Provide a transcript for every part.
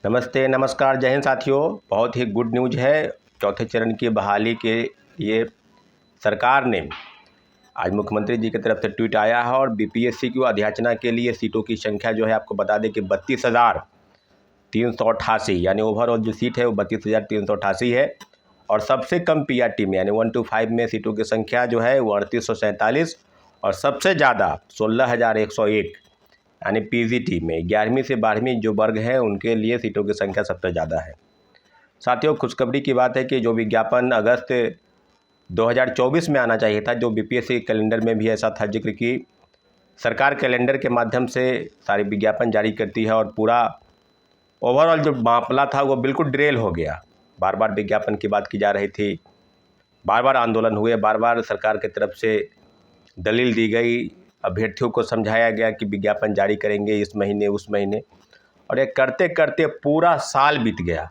नमस्ते, नमस्कार, जय हिंद साथियों। बहुत ही गुड न्यूज़ है। चौथे चरण की बहाली के लिए सरकार ने आज मुख्यमंत्री जी की तरफ से ट्वीट आया है और बीपीएससी की अध्याचना के लिए सीटों की संख्या जो है आपको बता दें कि 32,388 यानी ओवरऑल जो सीट है वो 32,388 है। और सबसे कम पीआरटी में यानी 1 to 5 में सीटों की संख्या जो है वो 3847 और सबसे ज़्यादा 16,101 यानी पीजीटी में 11वीं से 12वीं जो वर्ग हैं उनके लिए सीटों की संख्या सबसे ज़्यादा है। साथियों, खुशखबरी की बात है कि जो विज्ञापन अगस्त 2024 में आना चाहिए था, जो बीपीएससी कैलेंडर में भी ऐसा था जिक्र कि सरकार कैलेंडर के माध्यम से सारे विज्ञापन जारी करती है और पूरा ओवरऑल जो मामला था वो बिल्कुल डिरेल हो गया। बार बार विज्ञापन की बात की जा रही थी, बार बार आंदोलन हुए, बार बार सरकार की तरफ से दलील दी गई, अभ्यर्थियों को समझाया गया कि विज्ञापन जारी करेंगे इस महीने उस महीने, और ये करते करते पूरा साल बीत गया।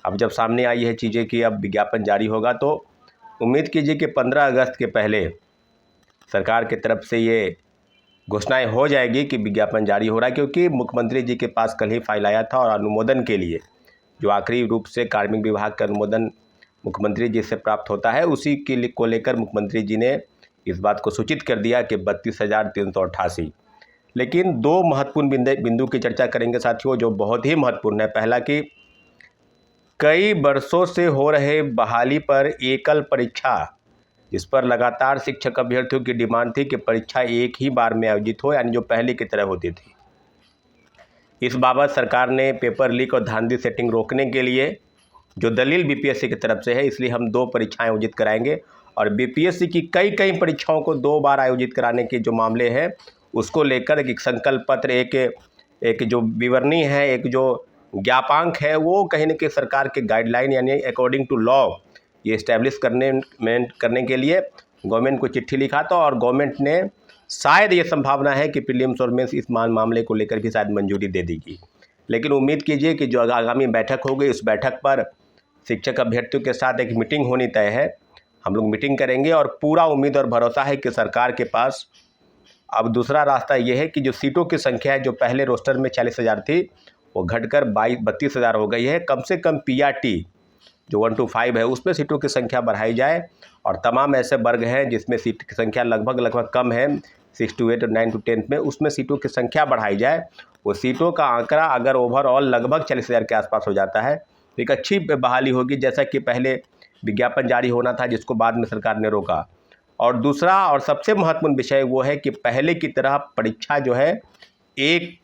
अब जब सामने आई है चीज़ें कि अब विज्ञापन जारी होगा तो उम्मीद कीजिए कि 15 अगस्त के पहले सरकार की तरफ से ये घोषणाएं हो जाएगी कि विज्ञापन जारी हो रहा है, क्योंकि मुख्यमंत्री जी के पास कल ही फाइल आया था और अनुमोदन के लिए जो आखिरी रूप से कार्मिक विभाग का अनुमोदन मुख्यमंत्री जी से प्राप्त होता है उसी के को लेकर मुख्यमंत्री जी ने इस बात को सूचित कर दिया कि 32,388। लेकिन दो महत्वपूर्ण बिंदु की चर्चा करेंगे साथियों, जो बहुत ही महत्वपूर्ण है। पहला कि कई वर्षों से हो रहे बहाली पर एकल परीक्षा, जिस पर लगातार शिक्षक अभ्यर्थियों की डिमांड थी कि परीक्षा एक ही बार में आयोजित हो, यानी जो पहले की तरह होती थी। इस बाबत सरकार ने पेपर लीक और धांधली सेटिंग रोकने के लिए जो दलील बीपीएससी की तरफ से है, इसलिए हम 2 परीक्षाएं आयोजित कराएंगे और बीपीएससी की कई परीक्षाओं को 2 बार आयोजित कराने के जो मामले हैं उसको लेकर एक संकल्प पत्र, एक जो विवरणी है, एक जो ज्ञापांक है, वो कहीं न कहीं सरकार के गाइडलाइन यानी अकॉर्डिंग टू लॉ ये इस्टेब्लिश करने के लिए गवर्नमेंट को चिट्ठी लिखा था और गवर्नमेंट ने शायद ये संभावना है कि प्रीलिम्स और मेंस इस मामले को लेकर भी शायद मंजूरी दे देगी। लेकिन उम्मीद कीजिए कि जो आगामी बैठक होगी उस बैठक पर शिक्षक अभ्यर्थियों के साथ एक मीटिंग होनी तय है। हम लोग मीटिंग करेंगे और पूरा उम्मीद और भरोसा है कि सरकार के पास अब दूसरा रास्ता ये है कि जो सीटों की संख्या है, जो पहले रोस्टर में 40,000 थी वो घटकर 32,000 हो गई है। कम से कम पीआरटी जो 1 to 5 है उसमें सीटों की संख्या बढ़ाई जाए और तमाम ऐसे वर्ग हैं जिसमें सीट की संख्या लगभग कम है, 6 to 8 और 9 to 10 में, उसमें सीटों की संख्या बढ़ाई जाए। वो सीटों का आंकड़ा अगर ओवरऑल लगभग 40,000 के आसपास हो जाता है तो एक अच्छी बहाली होगी, जैसा कि पहले विज्ञापन जारी होना था जिसको बाद में सरकार ने रोका। और दूसरा और सबसे महत्वपूर्ण विषय वो है कि पहले की तरह परीक्षा जो है एक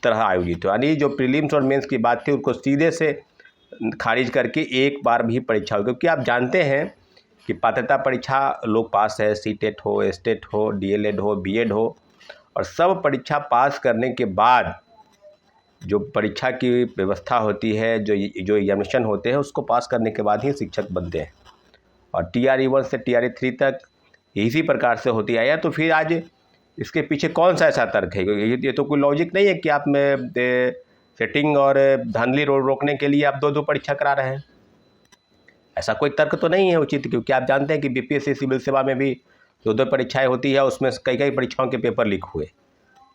तरह आयोजित हो, यानी जो प्रीलिम्स और मेंस की बात थी उसको सीधे से खारिज करके एक बार भी परीक्षा हो, क्योंकि आप जानते हैं कि पात्रता परीक्षा लोग पास है, सीटेट हो, एस्टेट हो, डीएलएड हो, बीएड हो, और सब परीक्षा पास करने के बाद जो परीक्षा की व्यवस्था होती है, जो एग्जामिनेशन होते हैं उसको पास करने के बाद ही शिक्षक बनते हैं। और TRE 1 से TRE 3 तक इसी प्रकार से होती आया। तो फिर आज इसके पीछे कौन सा ऐसा तर्क है? ये तो कोई लॉजिक नहीं है कि आप में सेटिंग और धांधली रोकने के लिए आप 2 परीक्षा करा रहे हैं। ऐसा कोई तर्क तो नहीं है उचित, क्योंकि आप जानते हैं कि बीपीएससी सिविल सेवा में भी 2 परीक्षाएं होती है, उसमें कई परीक्षाओं के पेपर लीक हुए।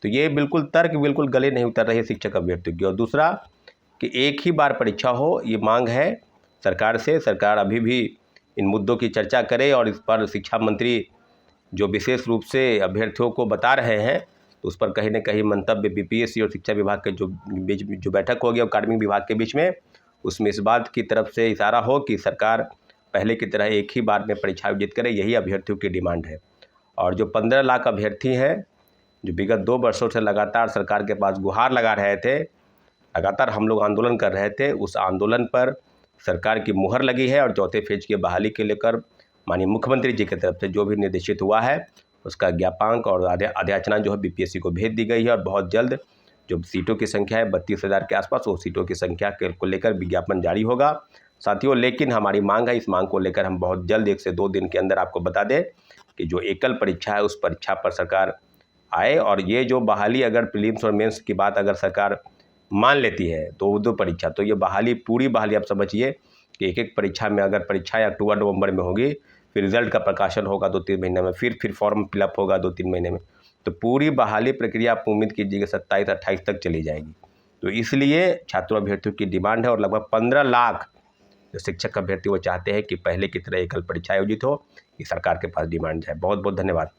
तो ये तर्क बिल्कुल गले नहीं उतर रही है शिक्षक अभ्यर्थियों की। और दूसरा कि एक ही बार परीक्षा हो, ये मांग है सरकार से। सरकार अभी भी इन मुद्दों की चर्चा करे और इस पर शिक्षा मंत्री जो विशेष रूप से अभ्यर्थियों को बता रहे हैं तो उस पर कहीं न कहीं मंतव्य बीपीएससी और शिक्षा विभाग के जो बैठक होगी और कार्मिक विभाग के बीच में, उसमें इस बात की तरफ से इशारा हो कि सरकार पहले की तरह एक ही बार में परीक्षा आयोजित करे। यही अभ्यर्थियों की डिमांड है। और जो 15 लाख अभ्यर्थी हैं जो विगत 2 वर्षों से लगातार सरकार के पास गुहार लगा रहे थे, लगातार हम लोग आंदोलन कर रहे थे, उस आंदोलन पर सरकार की मुहर लगी है और चौथे फेज की बहाली के लेकर माननीय मुख्यमंत्री जी की तरफ से जो भी निर्देशित हुआ है उसका ज्ञापांक और अध्याचना जो है बीपीएससी को भेज दी गई है। और बहुत जल्द जो सीटों की संख्या है 32,000 के आसपास, वो सीटों की संख्या को लेकर विज्ञापन जारी होगा साथियों। लेकिन हमारी मांग है, इस मांग को लेकर हम बहुत जल्द 1 से 2 दिन के अंदर आपको बता दें कि जो एकल परीक्षा है उस परीक्षा पर सरकार आए। और ये जो बहाली अगर प्रीलिम्स और मेंस की बात अगर सरकार मान लेती है तो 2 परीक्षा, तो ये बहाली पूरी बहाली आप समझिए कि एक परीक्षा में अगर परीक्षाएँ अक्टूबर-नवंबर में होगी, फिर रिजल्ट का प्रकाशन होगा 2-3 महीने में, फिर फॉर्म फिलअप होगा 2-3 महीने में, तो पूरी बहाली प्रक्रिया आप उम्मीद कीजिए 27-28 तक चली जाएगी। तो इसलिए छात्रों अभ्यर्थियों की डिमांड है और लगभग 15 लाख जो शिक्षक अभ्यर्थी वो चाहते हैं कि पहले की तरह एकल परीक्षा आयोजित हो। ये सरकार के पास डिमांड है। बहुत बहुत धन्यवाद।